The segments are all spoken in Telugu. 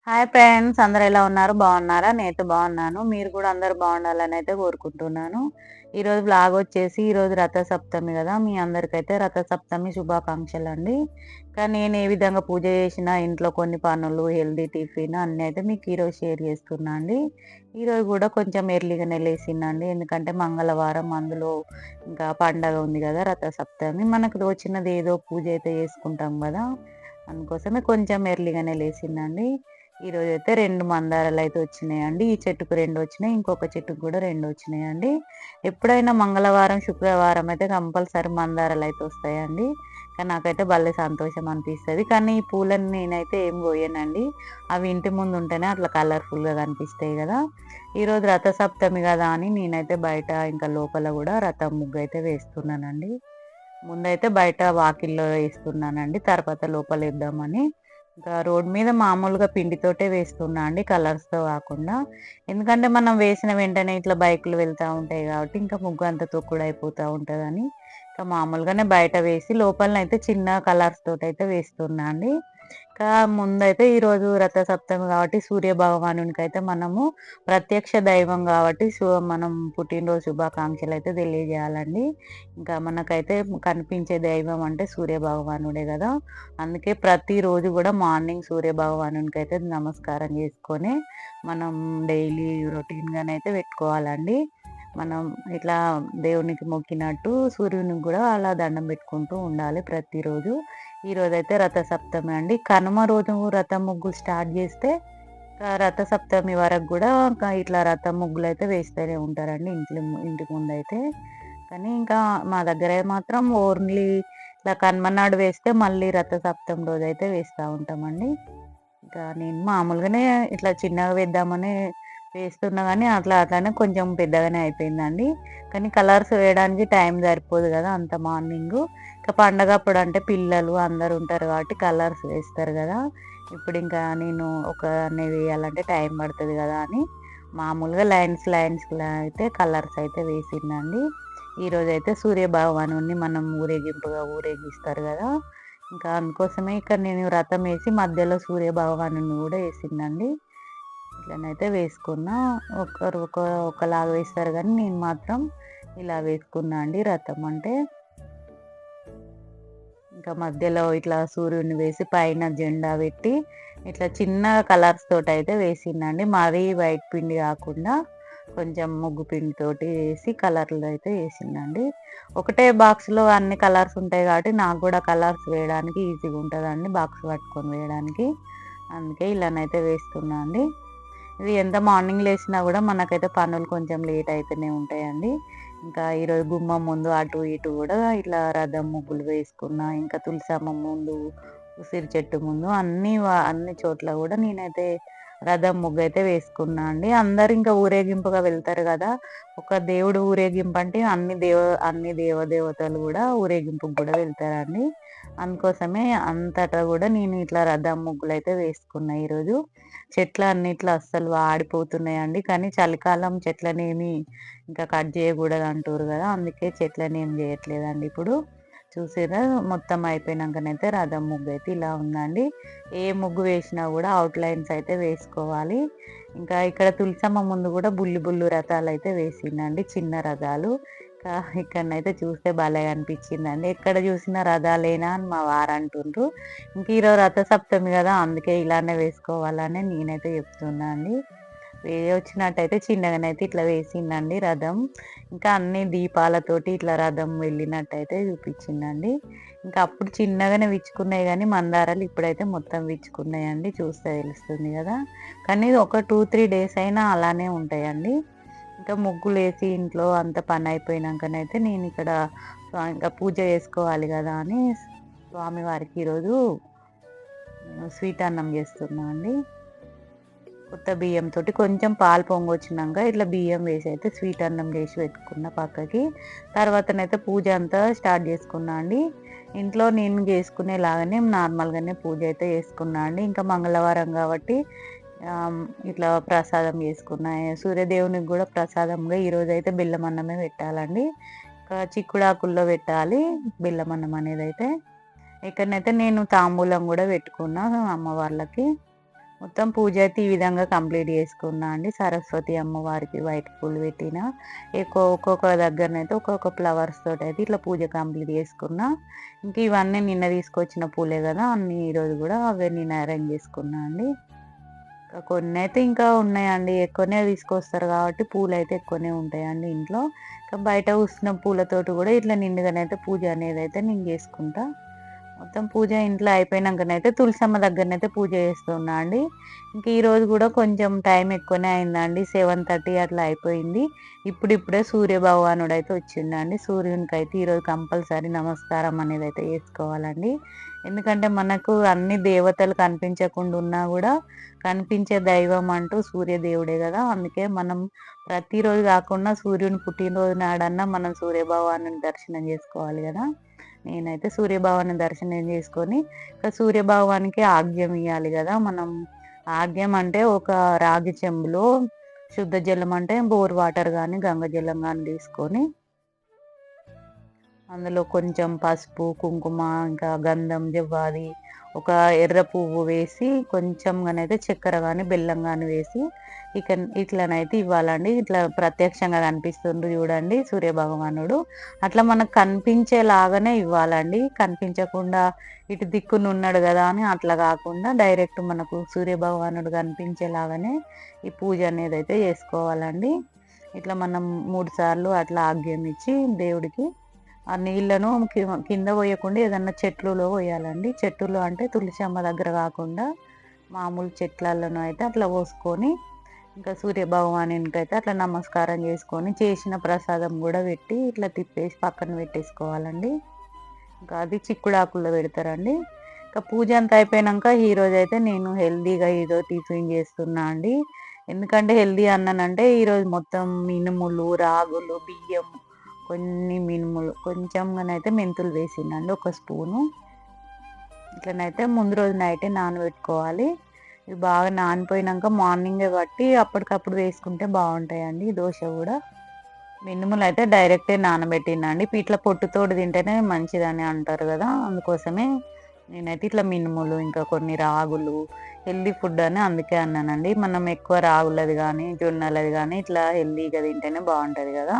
హాయ్ ఫ్రెండ్స్, అందరూ ఎలా ఉన్నారు? బాగున్నారా? నేనైతే బాగున్నాను. మీరు కూడా అందరూ బాగుండాలని అయితే కోరుకుంటున్నాను. ఈరోజు వ్లాగ్ వచ్చేసి ఈరోజు రథసప్తమి కదా, మీ అందరికైతే రథసప్తమి శుభాకాంక్షలు అండి. కానీ నేను ఏ విధంగా పూజ చేసిన, ఇంట్లో కొన్ని పనులు, హెల్దీ టిఫిన్ అన్నీ అయితే మీకు ఈరోజు షేర్ చేస్తున్నా అండి. ఈరోజు కూడా కొంచెం ఎర్లీగానే లేచిందండి, ఎందుకంటే మంగళవారం, అందులో ఇంకా పండగ ఉంది కదా రథసప్తమి. మనకు వచ్చినది ఏదో పూజ అయితే చేసుకుంటాం కదా, అందుకోసమే కొంచెం ఎర్లీగానే లేచిందండి. ఈరోజైతే 2 మందారాలయితే వచ్చినాయండి. ఈ చెట్టుకు 2 వచ్చినాయి. ఇంకొక చెట్టుకు కూడా 2 వచ్చినాయండి. ఎప్పుడైనా మంగళవారం, శుక్రవారం అయితే కంపల్సరీ మందారాలయితే వస్తాయండి. కానీ నాకైతే భలే సంతోషం అనిపిస్తది. కానీ ఈ పూలని నేనైతే ఏం కోయనండి. అవి ఇంటి ముందు ఉంటేనే అట్లా కలర్‌ఫుల్‌గా కనిపిస్తాయి గదా! ఈరోజు రథసప్తమి గదా అని నేనైతే బయట ఇంకా లోపల గూడా రథం ముగ్గయితే వేస్తున్నానండి. ముందైతే బయట వాకిల్లో ఏస్తున్నానండి. తర్వాత లోపలేద్దామని. ఇంకా రోడ్ మీద మామూలుగా పిండితోటే వేస్తున్నా అండి, కలర్స్‌తో కాకుండా. ఎందుకంటే మనం వేసిన వెంటనే ఇట్లా బైకులు వెళ్తా ఉంటాయి కాబట్టి ఇంకా ముగ్గు అంతా తొక్కుడయిపోతా ఉంటదని, ఇంకా మామూలుగానే బయట వేసి లోపలనైతే చిన్న కలర్స్ తోటయితే వేస్తున్నా అండి. ఇంకా ముందైతే ఈరోజు రథసప్తమి కాబట్టి సూర్య భగవానునికైతే మనము ప్రత్యక్ష దైవం కాబట్టి మనం పుట్టినరోజు శుభాకాంక్షలయితే తెలియజేయాలండి. ఇంకా మనకైతే కనిపించే దైవం అంటే సూర్య భగవానుడే గదా! అందుకే ప్రతిరోజు గూడా మార్నింగ్ సూర్య భగవానునికైతే నమస్కారం చేసుకొని మనం డైలీ రొటీన్‌గానైతే పెట్టుకోవాలండి. మనం ఇట్లా దేవునికి మొక్కినట్టు సూర్యునికి గూడా అలా దండం పెట్టుకుంటూ ఉండాలి ప్రతిరోజు. ఈరోజైతే రథసప్తమి అండి. కనుమ రోజు రథం ముగ్గులు స్టార్ట్ జేస్తే రథసప్తమి వరకు గూడా ఇట్లా రథం ముగ్గులైతే వేస్తూనే ఉంటారండి ఇంటి ముందైతే. కానీ ఇంకా మా దగ్గర మాత్రం ఓన్లీ ఇట్లా కనుమనాడు వేస్తే మళ్ళీ రథసప్తమి రోజైతే వేస్తా ఉంటామండి. ఇంకా నేను మామూలుగానే ఇట్లా చిన్నగా వేద్దామని వేస్తున్నా గానీ అట్లానే కొంచెం పెద్దగానే అయిపోయిందండి. కానీ కలర్స్ వేయడానికి టైం సరిపోదు గదా అంత మార్నింగు. ఇక పండగప్పుడు అంటే పిల్లలు అందరూ ఉంటారు కాబట్టి కలర్స్ వేస్తారు గదా! ఇప్పుడింకా నేను ఒకదాన్నే వేయాలంటే టైం పడతది గదా అని మామూలుగా లైన్స్‌లా అయితే కలర్స్ అయితే వేసిందండి. ఈరోజైతే సూర్య భగవానుడిని మనం ఊరేగింపుగా ఊరేగిస్తారు గదా! ఇంకా అందుకోసమే ఇక్కడ నేను రథం ఏసి మధ్యలో సూర్య భగవానుడిని గూడా ఏసిందండి. ఇట్లనైతే వేసుకున్నా. ఒకలాగా వేస్తారు గానీ నేను మాత్రం ఇలా వేసుకున్నా అండి రథం అంటే. ఇంకా మధ్యలో ఇట్లా సూర్యుడిని వేసి పైన జెండా పెట్టి ఇట్లా చిన్న కలర్స్ తోటయితే వేసిందండి. మరీ వైట్ పిండి కాకుండా కొంచెం ముగ్గు పిండితోటి వేసి కలర్‌లో అయితే వేసిందండి. ఒకటే బాక్స్‌లో అన్ని కలర్స్ ఉంటాయి కాబట్టి నాకు గూడా కలర్స్ వేయడానికి ఈజీగా ఉంటదండి, బాక్స్ పట్టుకొని వేయడానికి. అందుకే ఇలానైతే వేస్తున్నా అండి. ఇది ఎంత మార్నింగ్ లేసినా గూడా మనకైతే పనులు కొంచెం లేట్ అయితేనే ఉంటాయండి. ఇంకా ఈరోజు గుమ్మం ముందు అటు ఇటు గూడా ఇట్లా రథం ముగ్గులు వేసుకున్నా. ఇంకా తులసమ్మ ముందు, ఉసిరి చెట్టు ముందు అన్ని చోట్ల గూడా నేనైతే రథం ముగ్గయితే వేసుకున్నా అండి. అందరూ ఇంకా ఊరేగింపుగా వెళ్తారు గదా! ఒక దేవుడు ఊరేగింపు అంటే అన్ని దేవదేవతలు గూడా ఊరేగింపుకి గూడా వెళ్తారండి. అందుకోసమే అంతటా గూడా నేను ఇట్లా రథం ముగ్గులయితే వేసుకున్నా ఈరోజు. చెట్లన్నిట్లో అస్సలు వాడిపోతున్నాయండి. కానీ చలికాలం చెట్లనేమి ఇంకా కట్ జేయగూడదంటుర్రు గదా! అందుకే చెట్లనేం జేయట్లేదండి ఇప్పుడు. చూసిర్రా, మొత్తం అయిపోయినంకనైతే రథం ముగ్గయితే ఇలా ఉందండి. ఏ ముగ్గు వేసినా గూడా ఔట్‌లైన్స్ అయితే వేసుకోవాలి. ఇంకా ఇక్కడ తులసమ్మ ముందు గూడా బుల్లి రథాలయితే వేసిందండి, చిన్న రథాలు. ఇక్కడనైతే చూస్తే భలే అనిపించిందండి. ఎక్కడ చూసినా రథాలేనా అని మా వారంటుండ్రు. ఇంక ఈరోజు రథసప్తమి గదా! అందుకే ఇలానే వేసుకోవాలని నేనైతే చెప్తున్నా అండి. వచ్చినట్టయితే చిన్నగానైతే ఇట్లా వేసిందండి రథం. ఇంకా అన్ని దీపాలతోటి ఇట్లా రథం వెళ్ళినట్టయితే చూపించిందండి. ఇంకా అప్పుడు చిన్నగానే విచ్చుకున్నాయి గానీ మందారాలు ఇప్పుడైతే మొత్తం విచ్చుకున్నాయండి. చూస్తే తెలుస్తుంది గదా! కానీ ఒక 2, 3 డేస్ అయినా అలానే ఉంటాయండి. ఇంకా ముగ్గులేసి ఇంట్లో అంత పని అయిపోయినంకనైతే నేనిక్కడ ఇంకా పూజ చేసుకోవాలి గదా అని స్వామివారికి ఈరోజు స్వీట్ అన్నం చేస్తున్నా అండి. కొత్త బియ్యంతోటి కొంచెం పాలు పొంగొచ్చినంక ఇట్లా బియ్యం వేసి అయితే స్వీట్ అన్నం చేసి పెట్టుకున్న పక్కకి. తర్వాతనైతే పూజ అంతా స్టార్ట్ చేసుకున్నా అండి. ఇంట్లో నేను చేసుకునేలాగానే నార్మల్‌గానే పూజ అయితే చేసుకున్నా అండి. ఇంకా మంగళవారం కాబట్టి ఇట్లా ప్రసాదం చేసుకున్నా. సూర్యదేవునికి గూడా ప్రసాదంగా ఈరోజైతే బెల్లం అన్నమే పెట్టాలండి. చిక్కుడాకుల్లో పెట్టాలి బెల్లం అన్నం అనేదైతే. ఇక్కడనైతే నేను తాంబూలం గూడా పెట్టుకున్నా అమ్మ వాళ్ళకి. మొత్తం పూజ అయితే ఈ విధంగా కంప్లీట్ చేసుకున్నా అండి. సరస్వతి అమ్మవారికి వైట్ పూలు పెట్టిన. ఒక్కొక్క దగ్గరనైతే ఒక్కొక్క ఫ్లవర్స్ తోటైతే ఇట్లా పూజ కంప్లీట్ చేసుకున్నా. ఇంక ఇవన్నీ నిన్న తీసుకొచ్చిన పూలే కదా! అన్నీ ఈరోజు కూడా అవే నేను అరేంజ్ చేసుకున్నా అండి. కొన్నైతే ఇంకా ఉన్నాయండి. ఎక్కువనే తీసుకొస్తారు కాబట్టి పూలైతే ఎక్కువనే ఉంటాయండి ఇంట్లో. బయట పూసిన పూలతోటి కూడా ఇట్లా నిండుగానైతే పూజ అనేదైతే నేను చేసుకుంటా. మొత్తం పూజ ఇంట్లో అయిపోయినాకనైతే తులసమ్మ దగ్గరనైతే పూజ చేస్తున్నా అండి. ఇంక ఈరోజు కూడా కొంచెం టైం ఎక్కువనే అయిందండి. 7:30 అట్లా అయిపోయింది. ఇప్పుడిప్పుడే సూర్య భగవానుడైతే వచ్చిండండి. సూర్యునికైతే ఈరోజు కంపల్సరీ నమస్కారం అనేదైతే చేసుకోవాలండి. ఎందుకంటే మనకు అన్ని దేవతలు కనిపించకుండా ఉన్నా కూడా కనిపించే దైవం అంటూ సూర్యదేవుడే కదా! అందుకే మనం ప్రతిరోజు కాకుండా సూర్యుని పుట్టినరోజు నాడన్నా మనం సూర్య భగవానుని దర్శనం చేసుకోవాలి కదా! నేనైతే సూర్యభగవాను దర్శనం చేసుకొని, సూర్యభగవానికి ఆర్ఘ్యం ఇయ్యాలి గదా! మనం ఆర్ఘ్యం అంటే ఒక రాగి చెంబులో శుద్ధ జలం అంటే బోర్ వాటర్ గానీ, గంగ జలం గానీ తీసుకొని అందులో కొంచెం పసుపు, కుంకుమ, ఇంకా గంధం, జవ్వాది, ఒక ఎర్ర పువ్వు వేసి కొంచెంగానైతే చక్కెర గానీ, బెల్లం గానీ వేసి ఇట్లనైతే ఇవ్వాలండి. ఇట్లా ప్రత్యక్షంగా కనిపిస్తుండ్రు చూడండి సూర్యభగవానుడు. అట్లా మనకు కనిపించేలాగానే ఇవ్వాలండి. కనిపించకుండా ఇటు దిక్కునున్నాడు గదా అని అట్లా గాకుండా డైరెక్ట్ మనకు సూర్యభగవానుడు కనిపించేలాగానే ఈ పూజ అనేదైతే చేసుకోవాలండి. ఇట్లా మనం 3 సార్లు అట్లా ఆర్ఘ్యం ఇచ్చి దేవుడికి ఆ నీళ్ళను కింద పోయకుండా ఏదన్నా చెట్లులో పోయాలండి. చెట్టులో అంటే తులసి అమ్మ దగ్గర కాకుండా మామూలు చెట్లలోనో అయితే అట్లా పోసుకొని ఇంకా సూర్య భగవానునికైతే అట్లా నమస్కారం చేసుకొని చేసిన ప్రసాదం కూడా పెట్టి ఇట్లా తిప్పేసి పక్కన పెట్టేసుకోవాలండి. ఇంకా అది చిక్కుడాకుల్లో పెడతారండి. ఇంకా పూజ అంతా అయిపోయినాక ఈరోజైతే నేను హెల్తీగా ఏదో టిఫిన్ చేస్తున్నా అండి. ఎందుకంటే హెల్తీ అన్నానంటే ఈరోజు మొత్తం మినుములు, రాగులు, బియ్యం, కొన్ని మినుములు, కొంచెంగానైతే మెంతులు వేసిందండి ఒక స్పూను. ఇట్లనైతే ముందు రోజు నైటే నానబెట్టుకోవాలి. ఇవి బాగా నానిపోయినాక మార్నింగే బట్టి అప్పటికప్పుడు వేసుకుంటే బాగుంటాయండి దోశ కూడా. మినుములైతే డైరెక్టే నానబెట్టినండి. ఇట్లా పొట్టుతోటి తింటేనే మంచిదని అంటారు కదా! అందుకోసమే నేనైతే ఇట్లా మినుములు, ఇంకా కొన్ని రాగులు హెల్తీ ఫుడ్ అని అందుకే అన్నానండి. మనం ఎక్కువ రాగులది గానీ, జొన్నలది గానీ ఇట్లా హెల్తీగా తింటేనే బాగుంటది కదా!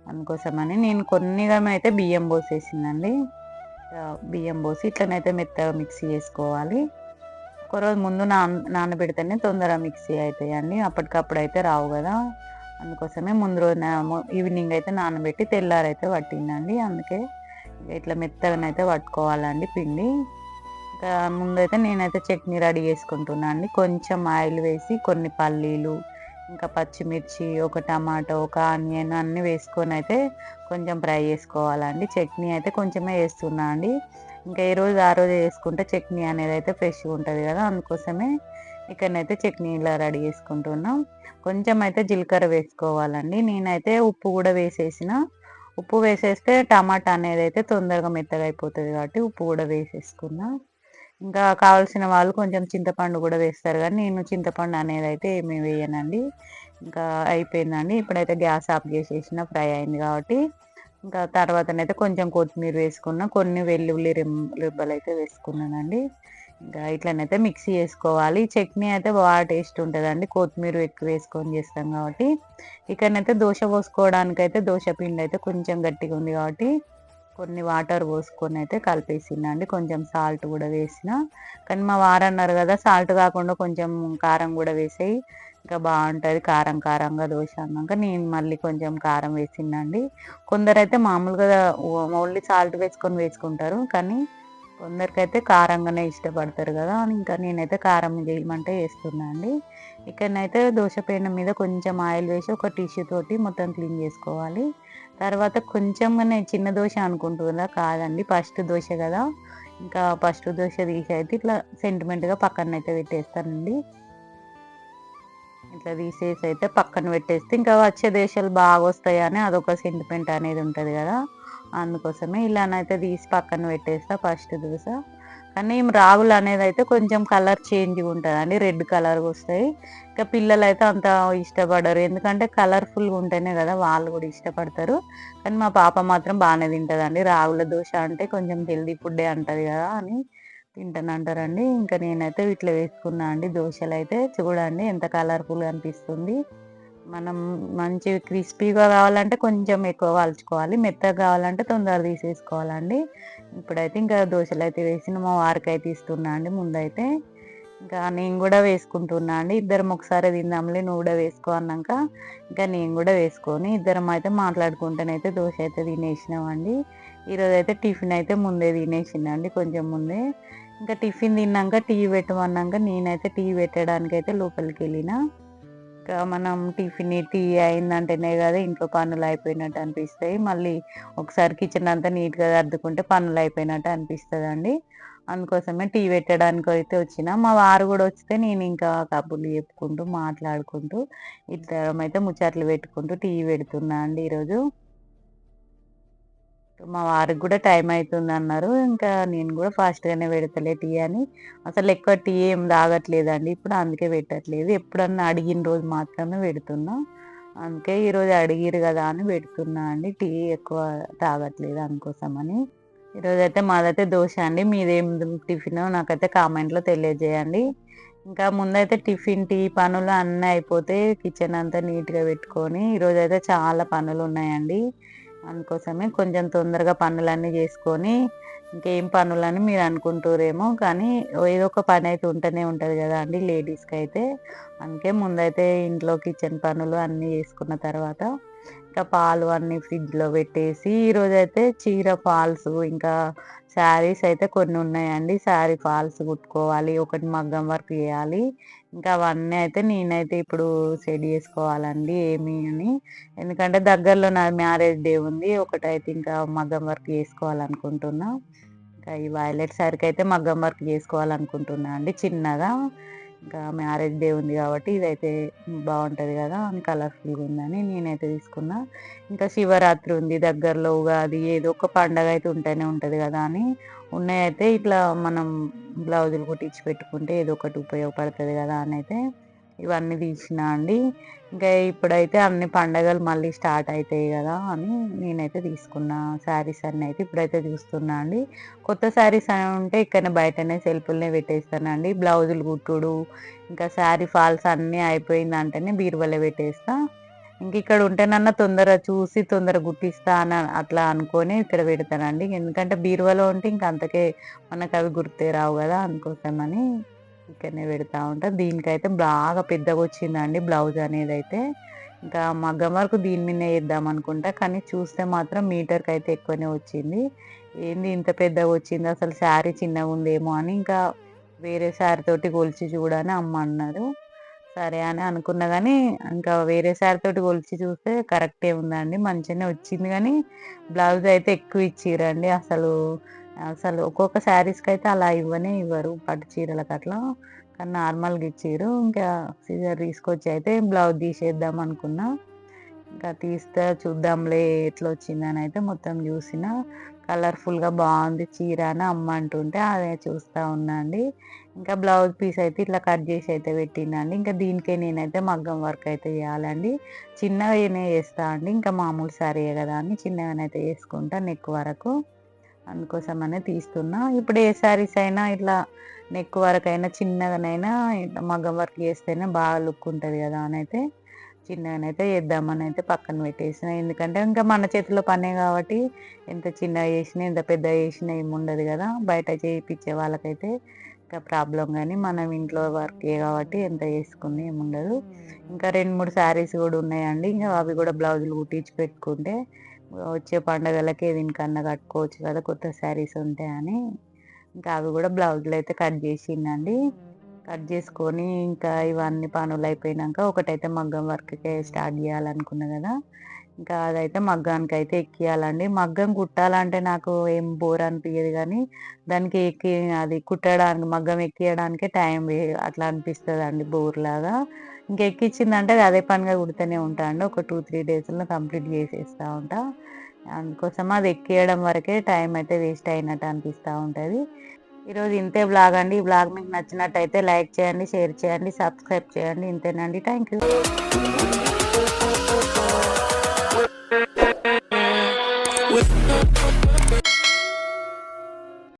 అందుకోసమని నేను కొన్నిగమైతే బియ్యం పోసేసినండి. బియ్యం పోసి ఇట్లనైతే మెత్తగా మిక్సీ చేసుకోవాలి. ఒకరోజు ముందు నానబెడితేనే తొందరగా మిక్సీ అయితాయండి. అప్పటికప్పుడు అయితే రావు కదా! అందుకోసమే ముందు రోజు ఈవినింగ్ అయితే నానబెట్టి తెల్లారైతే పట్టిందండి. అందుకే ఇట్లా మెత్తగానైతే పట్టుకోవాలండి పిండి. ఇంకా ముందైతే నేనైతే చట్నీ రెడీ చేసుకుంటున్నా అండి. కొంచెం ఆయిల్ వేసి కొన్ని పల్లీలు, ఇంకా పచ్చిమిర్చి, ఒక టమాటో, ఒక ఆనియన్ అన్నీ వేసుకొని అయితే కొంచెం ఫ్రై చేసుకోవాలండి. చట్నీ అయితే కొంచెమే వేస్తున్నా అండి. ఇంకా ఏ రోజు ఆ రోజే చేసుకుంటే చట్నీ అనేది అయితే ఫ్రెష్‌గా ఉంటది కదా! అందుకోసమే ఇక్కడనైతే చట్నీ ఇలా రెడీ చేసుకుంటున్నాం. కొంచెం అయితే జీలకర్ర వేసుకోవాలండి. నేనైతే ఉప్పు కూడా వేసేసిన. ఉప్పు వేసేస్తే టమాటా అనేదైతే తొందరగా మెత్తగా అయిపోతది కాబట్టి ఉప్పు కూడా వేసేసుకున్నా. ఇంకా కావాల్సిన వాళ్ళు కొంచెం చింతపండు కూడా వేస్తారు గానీ, నేను చింతపండు అనేదైతే ఏమి వేయనండి. ఇంకా అయిపోయిందండి. ఇప్పుడైతే గ్యాస్ ఆఫ్ చేసేసిన ఫ్రై అయింది కాబట్టి. ఇంకా తర్వాతనైతే కొంచెం కొత్తిమీర వేసుకున్న. కొన్ని వెల్లుల్లి రెబ్బలైతే వేసుకున్నానండి. ఇంకా ఇట్లనైతే మిక్సీ చేసుకోవాలి. చట్నీ అయితే బాగా టేస్ట్ ఉంటదండి. కొత్తిమీర ఎక్కువ వేసుకొని చేస్తాం కాబట్టి. ఇక్కడనైతే దోస పోసుకోవడానికైతే దోస పిండి అయితే కొంచెం గట్టిగా ఉంది కాబట్టి కొన్ని వాటర్ పోసుకొని అయితే కలిపేసిందండి. కొంచెం సాల్ట్ కూడా వేసిన. కానీ మా వారన్నారు కదా! సాల్ట్ కాకుండా కొంచెం కారం కూడా వేసేయి ఇంకా బావుంటది కారం కారంగా దోస అన్నాక నేను మళ్ళీ కొంచెం కారం వేసినండి. కొందరైతే మామూలుగా ఓన్లీ సాల్ట్ వేసుకుంటారు. కానీ కొందరికైతే కారంగానే ఇష్టపడతారు కదా! ఇంకా నేనైతే కారం చేయమంటే ఏస్తున్నా అండి. ఇక్కడనైతే దోస పెనం మీద కొంచెం ఆయిల్ వేసి ఒక టిష్యూ తోటి మొత్తం క్లీన్ చేసుకోవాలి. తర్వాత కొంచెంగానే చిన్న దోస అనుకుంటుర్రా? కాదండి. ఫస్ట్ దోస కదా! ఇంకా ఫస్ట్ దోస తీసి అయితే ఇట్లా సెంటిమెంట్‌గా పక్కనైతే పెట్టేస్తానండి. ఇట్లా తీసేసి అయితే పక్కన పెట్టేస్తే ఇంకా వచ్చే దోసలు బాగొస్తాయని అదొక సెంటిమెంట్ అనేది ఉంటది కదా! అందుకోసమే ఇలానైతే తీసి పక్కన పెట్టేస్తా ఫస్ట్ దోస. కానీ రాగులనేదైతే కొంచెం కలర్ చేంజ్‌గా ఉంటదండి. రెడ్ కలర్‌గొస్తాయి. ఇంకా పిల్లలైతే అంత ఇష్టపడరు. ఎందుకంటే కలర్‌ఫుల్‌గా ఉంటేనే కదా వాళ్ళు కూడా ఇష్టపడతారు. కానీ మా పాప మాత్రం బానే తింటదండి. రాగుల దోస అంటే కొంచెం హెల్తీ ఫుడ్డే అంటది కదా! అని తింటానంటారండి. ఇంకా నేనైతే ఇట్లా వేసుకున్నా అండి దోసెలైతే. చూడండి ఎంత కలర్‌ఫుల్‌గా అనిపిస్తుంది. మనం మంచి క్రిస్పీగా కావాలంటే కొంచెం ఎక్కువ కాల్చుకోవాలి. మెత్తగా కావాలంటే తొందర తీసేసుకోవాలండి. ఇప్పుడైతే ఇంకా దోసెలైతే వేసిన మా వారికైతే ఇస్తున్నా అండి ముందైతే. ఇంకా నేను గూడా వేసుకుంటున్నా అండి. ఇద్దరం ఒకసారే తిందాంలే నువ్వు గూడా వేసుకో అన్నాక, ఇంకా నేను గూడా వేసుకొని ఇద్దరం అయితే మాట్లాడుకుంటూనైతే దోస అయితే తినేసినామండి. ఈరోజైతే టిఫిన్ అయితే ముందే తినేసినండి కొంచెం ముందే. ఇంకా టిఫిన్ తిన్నాక టీ పెట్టమన్నాక నేనైతే టీ పెట్టడానికైతే లోపలికెళ్ళిన. ఇంకా మనం టీ అయిందంటేనే కదా ఇంట్లో పనులు అయిపోయినట్టు అనిపిస్తాయి. మళ్ళీ ఒకసారి కిచెన్ అంతా నీట్‌గా సర్దుకుంటే పనులు అయిపోయినట్టు అనిపిస్తదండి. అందుకోసమే టీ పెట్టడానికైతే వచ్చిన. మా వారు గూడా వస్తే నేనింకా కబుర్లు చెప్పుకుంటూ, మాట్లాడుకుంటూ ఇద్దరమైతే ముచ్చట్లు పెట్టుకుంటూ టీ పెడుతున్నా అండి ఈరోజు. మా వారికి గూడా టైం అయితుందన్నారు. ఇంకా నేను గూడా ఫాస్ట్‌గానే పెడతలే టీ అని. అసలెక్కువ టీ ఏం తాగట్లేదండి ఇప్పుడు. అందుకే పెట్టట్లేదు. ఎప్పుడన్నా అడిగిన రోజు మాత్రమే పెడుతున్నా. అందుకే ఈరోజు అడిగిర్రు గదా అని పెడుతున్నా అండి. టీ ఎక్కువ తాగట్లేదు అందుకోసమని. ఈరోజైతే మాదైతే దోస అండి. మీదేం టిఫినో నాకైతే కామెంట్‌లో తెలియజేయండి. ఇంకా ముందైతే టిఫిన్, టీ పనులు అన్నీ అయిపోతే కిచెన్ అంతా నీట్‌గా పెట్టుకొని ఈరోజైతే చాలా పనులున్నాయండి. అందుకోసమే కొంచెం తొందరగా పనులన్నీ చేసుకొని ఇంకేం పనులని మీరు అనుకుంటుర్రేమో కానీ ఏదో ఒక పనైతే ఉంటూనే ఉంటది గదండీ లేడీస్‌కైతే. అందుకే ముందైతే ఇంట్లో కిచెన్ పనులు అన్నీ చేసుకున్న తర్వాత ఇంకా పాలు అన్నీ ఫ్రిడ్జ్‌లో పెట్టేసి ఈరోజైతే చీర ఫాల్స్ ఇంకా శారీస్ అయితే కొన్ని ఉన్నాయండి. శారీ ఫాల్స్ కుట్టుకోవాలి. ఒకటి మగ్గం వర్క్ చేయాలి. ఇంకా అవన్నీ అయితే నేనైతే ఇప్పుడు సెట్ చేసుకోవాలండి ఏమి అని. ఎందుకంటే దగ్గరలో నా మ్యారేజ్ డే ఉంది. ఒకటైతే ఇంకా మగ్గం వర్క్ చేసుకోవాలనుకుంటున్నా. ఇంకా ఈ వైలెట్ శారీకైతే మగ్గం వర్క్ చేసుకోవాలనుకుంటున్నా అండి చిన్నగా. ఇంకా మ్యారేజ్ డే ఉంది కాబట్టి ఇదైతే బావుంటది గదా అని కలర్‌ఫుల్‌గా ఉందని నేనైతే తీసుకున్నా. ఇంకా శివరాత్రి ఉంది దగ్గరలో, ఉగాది ఏదో ఒక పండగ అయితే ఉంటూనే ఉంటది గదా అని ఉన్నయైతే ఇట్లా మనం బ్లౌజులు కుట్టించి పెట్టుకుంటే ఏదో ఒకటి ఉపయోగపడతది గదా అనైతే ఇవన్నీ తీసినా అండి. ఇంకా ఇప్పుడైతే అన్ని పండగలు మళ్ళీ స్టార్ట్ అయితాయి గదా అని నేనైతే తీసుకున్న శారీస్ అన్నీ అయితే ఇప్పుడైతే చూస్తున్నా అండి. కొత్త శారీస్ ఉంటే ఇక్కడనే బయటనే సెల్ఫ్‌లోనే పెట్టేస్తానండి. బ్లౌజులు కుట్టుడు, ఇంకా శారీ ఫాల్స్ అన్నీ అయిపోయిందంటేనే బీరువాలో పెట్టేస్తా. ఇంకిక్కడ ఉంటేనన్నా తొందరగా చూసి తొందరగా గుట్టిస్తా అని అట్లా అనుకోని ఇక్కడ పెడతానండి. ఎందుకంటే బీరువాలో ఉంటే ఇంక అంతకే మనకవి గుర్తే రావు గదా! అందుకోసమని ఇక్కడనే పెడతా ఉంటా. దీనికైతే బాగా పెద్దగొచ్చిందండి బ్లౌజ్ అనేదైతే. ఇంకా మగ్గం వర్క్ దీని మీదనే ఏద్దామనుకుంటా. కానీ చూస్తే మాత్రం మీటర్‌కైతే ఎక్కువనే వచ్చింది. ఏంది ఇంత పెద్దగొచ్చింది అసలు శారీ చిన్నగుందేమో అని ఇంకా వేరే శారీ తోటి కొలిచి చూడని అమ్మ అన్నారు. సరే అని అనుకున్నా గానీ, ఇంకా వేరే శారీతోటి కొలిచి చూస్తే కరెక్టే ఉందండి. మంచిగానే వచ్చింది గానీ, బ్లౌజ్ అయితే ఎక్కువ ఇచ్చిర్రండి. అసలు ఒక్కొక్క శారీస్‌కైతే అలా ఇవ్వనే ఇవ్వరు పట్టు చీరలకట్లా. కానీ నార్మల్‌గా ఇచ్చిర్రు. ఇంకా సీజర్ తీసుకొచ్చి అయితే బ్లౌజ్ తీసేద్దాం అనుకున్నా. ఇంకా తీస్తే చూద్దాంలే ఎట్లొచ్చిందనైతే మొత్తం జూసిన. కలర్‌ఫుల్‌గా బావుంది చీర అని అమ్మ అంటుంటే అదే చూస్తా ఉన్నా అండి. ఇంకా బ్లౌజ్ పీస్ అయితే ఇట్లా కట్ జేసి అయితే పెట్టిండండి. ఇంకా దీనికే నేనైతే మగ్గం వర్క్ అయితే జేయాలండి. చిన్నగానే చేస్తా అండి. ఇంకా మామూలు శారీయే గదా అని చిన్నగానైతే చేసుకుంటా నెక్ వరకు. అందుకోసమనే తీస్తున్నా. ఇప్పుడు ఏ శారీస్ అయినా ఇట్లా నెక్ వరకైనా చిన్నగానైనా ఇట్లా మగ్గం వర్క్ చేస్తేనే బాగా లుక్ ఉంటది గదా అనైతే చిన్నగానైతే చేద్దామనైతే పక్కన పెట్టేసిన. ఎందుకంటే ఇంకా మన చేతిలో పనే కాబట్టి ఎంత చిన్నగా చేసినా, ఎంత పెద్దగా చేసినా ఏముండదు గదా! బయట చేపిచ్చే వాళ్ళకైతే ఇంకా ప్రాబ్లమ్ గానీ మనం ఇంట్లో వర్కే కాబట్టి ఎంత చేసుకున్నా ఏముండదు. ఇంకా 2, 3 శారీస్ గూడా ఉన్నాయండి. ఇంక అవి గూడా బ్లౌజులు కుట్టించి పెట్టుకుంటే వచ్చే పండగలకి దేనికన్నా కట్టుకోవచ్చు కదా! కొత్త శారీస్ ఉంటాయని. ఇంకా అవి గూడా బ్లౌజులయితే కట్ జేసిండండి. కట్ జేసుకొని ఇంకా ఇవన్నీ పనులయిపోయినంక ఒకటైతే మగ్గం వర్క్‌కే స్టార్ట్ జేయాలనుకున్నా గదా! ఇంకా అదైతే మగ్గానికైతే ఎక్కియాలండి. మగ్గం కుట్టాలంటే నాకు ఏం బోర్ అనిపియదు గానీ, దానికి అది కుట్టడానికి మగ్గం ఎక్కియడానికే టైం అట్లా అనిపిస్తదండి బోర్‌లాగా. ఇంక ఎక్కిచ్చిందంటే అది అదే పనిగా కుడుతూనే ఉంటా అండి. ఒక 2, 3 డేస్‌లో కంప్లీట్ జేసేస్తా ఉంటా. అందుకోసం అది ఎక్కియడం వరకే టైం అయితే వేస్ట్ అయినట్టు అనిపిస్తా ఉంటది. ఈరోజు ఇంతే వ్లాగ్ అండి. ఈ వ్లాగ్ మీకు నచ్చినట్టయితే లైక్ చేయండి, షేర్ చేయండి, సబ్స్క్రైబ్ చేయండి. ఇంతేనండి. Thank you.